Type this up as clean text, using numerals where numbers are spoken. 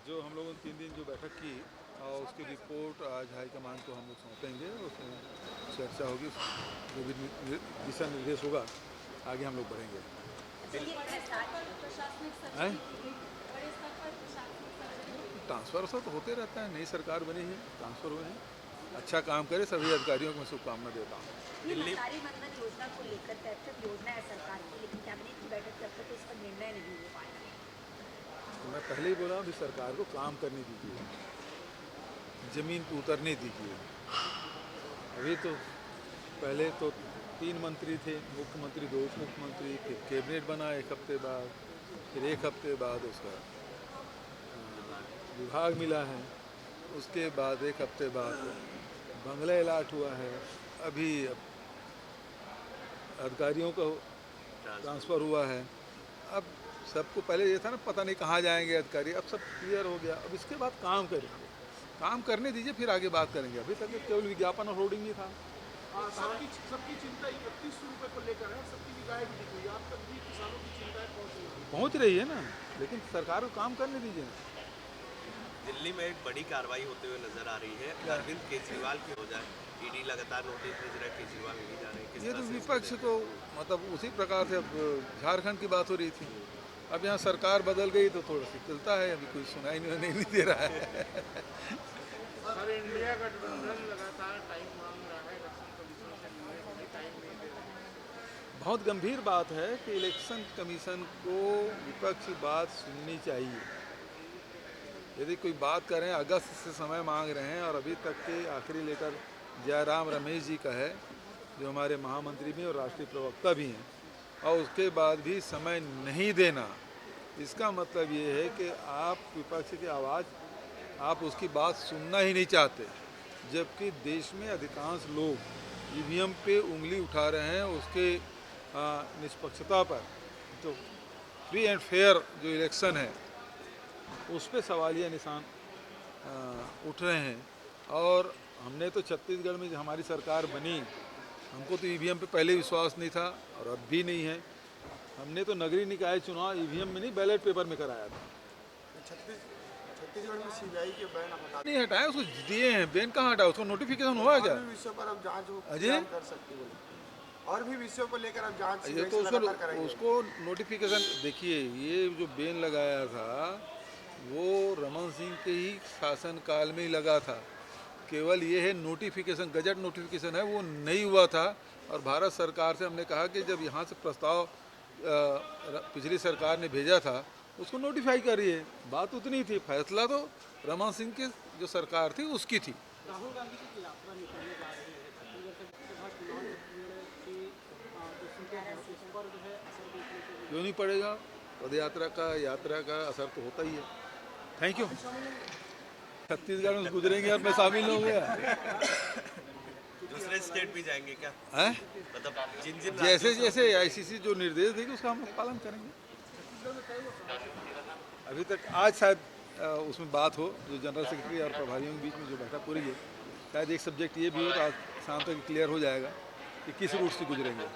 जो हम लोगों ने 3 दिन जो बैठक की और उसकी रिपोर्ट आज हाईकमान को हम लोग सौंपेंगे। उसमें चर्चा होगी, जो भी दिशा निर्देश होगा आगे हम लोग बढ़ेंगे। हैं? ट्रांसफ़र सब तो होते रहता है, नई सरकार बनी है, ट्रांसफ़र हुए हैं। अच्छा काम करे, सभी अधिकारियों को मैं शुभकामना देता हूँ। दिल्ली मंथन योजना को लेकर कैबिनेट योजना है सरकार की, लेकिन कैबिनेट की बैठक जब तक इस पर निर्णय नहीं हो पाया। तो मैं पहले ही बोला, अभी सरकार को काम करने दीजिए, ज़मीन पर उतरने दीजिए। अभी तो पहले तो 3 मंत्री थे, मुख्यमंत्री, 2 उप मुख्यमंत्री, फिर कैबिनेट बना 1 हफ्ते बाद, फिर 1 हफ्ते बाद उसका विभाग मिला है, उसके बाद 1 हफ्ते बाद बंगला अलाट हुआ है, अभी अधिकारियों को ट्रांसफ़र हुआ है। अब सबको पहले ये था ना, पता नहीं कहाँ जाएंगे अधिकारी, अब सब क्लियर हो गया। अब इसके बाद काम करेंगे, काम करने दीजिए, फिर आगे बात करेंगे। अभी तक केवल विज्ञापन और होर्डिंग ही था। सबकी चिंता 31 रुपए को लेकर है, सबकी निगाहें भी दिख रही है। आप तक भी किसानों की चिंताएं पहुँच रही है ना, लेकिन सरकार को काम करने दीजिए ना। दिल्ली में एक बड़ी कार्रवाई होते हुए नजर आ रही है, अरविंद केजरीवाल की हो जाए। ईडी लगातार नोटिस भेज रहा है, केजरीवाल नहीं जा रहे हैं। ये तो विपक्ष को मतलब उसी प्रकार से, अब झारखंड की बात हो रही थी, अब यहाँ सरकार बदल गई तो थोड़ा सा चलता है, अभी कोई सुनाई नहीं दे रहा है। सर, इंडिया गठबंधन लगातार टाइम मांग रहा है, इलेक्शन कमीशन से मिलने को भी टाइम नहीं दे रहा है। बहुत गंभीर बात है कि इलेक्शन कमीशन को विपक्ष की बात सुननी चाहिए। यदि कोई बात करें, अगस्त से समय मांग रहे हैं और अभी तक के आखिरी लेटर जयराम रमेश जी का है, जो हमारे महामंत्री भी और राष्ट्रीय प्रवक्ता भी हैं, और उसके बाद भी समय नहीं देना, इसका मतलब ये है कि आप विपक्ष की आवाज़, आप उसकी बात सुनना ही नहीं चाहते। जबकि देश में अधिकांश लोग ईवीएम पे उंगली उठा रहे हैं, उसके निष्पक्षता पर, जो फ्री एंड फेयर जो इलेक्शन है उस पर सवालिया निशान उठ रहे हैं। और हमने तो छत्तीसगढ़ में जब हमारी सरकार बनी, हमको तो ईवीएम पे पहले विश्वास नहीं था और अब भी नहीं है। हमने तो नगरीय निकाय चुनाव ईवीएम में नहीं, बैलेट पेपर में कराया था। छत्तीसगढ़ में सीबीआई के बैन हटा नहीं हटाया, उसको दिए हैं। बैन कहाँ हटाया, उसको नोटिफिकेशन हुआ क्या? विषय पर अब जांच अजय कर सकती है, और भी विषयों को लेकर अब जांच ये तो उसको नोटिफिकेशन देखिए, ये जो बैन लगाया था वो रमन सिंह के ही शासनकाल में ही लगा था। केवल ये है नोटिफिकेशन, गजट नोटिफिकेशन है, वो नहीं हुआ था। और भारत सरकार से हमने कहा कि जब यहाँ से प्रस्ताव पिछली सरकार ने भेजा था, उसको नोटिफाई करिए। बात उतनी थी, फैसला तो रमन सिंह की जो सरकार थी उसकी थी। राहुल गांधी की यात्रा निकलने जा रही है छत्तीसगढ़ से चुनाव की जो सीटें हैं उस पर जो है असर देखने को क्यों नहीं पड़ेगा? पद यात्रा का असर तो होता ही है। Thank you. छत्तीसगढ़ में गुजरेंगे और मैं शामिल हो गया। दूसरे स्टेट भी जाएंगे क्या? हैं? मतलब जिन जैसे जैसे आईसीसी जो निर्देश देगी उसका हम लोग पालन करेंगे। अभी तक आज शायद उसमें बात हो, जो जनरल सेक्रेटरी और प्रभारियों के बीच में जो बैठक हो रही है, शायद एक सब्जेक्ट ये भी हो तो आज शाम तक क्लियर हो जाएगा कि किस रूट से गुजरेंगे।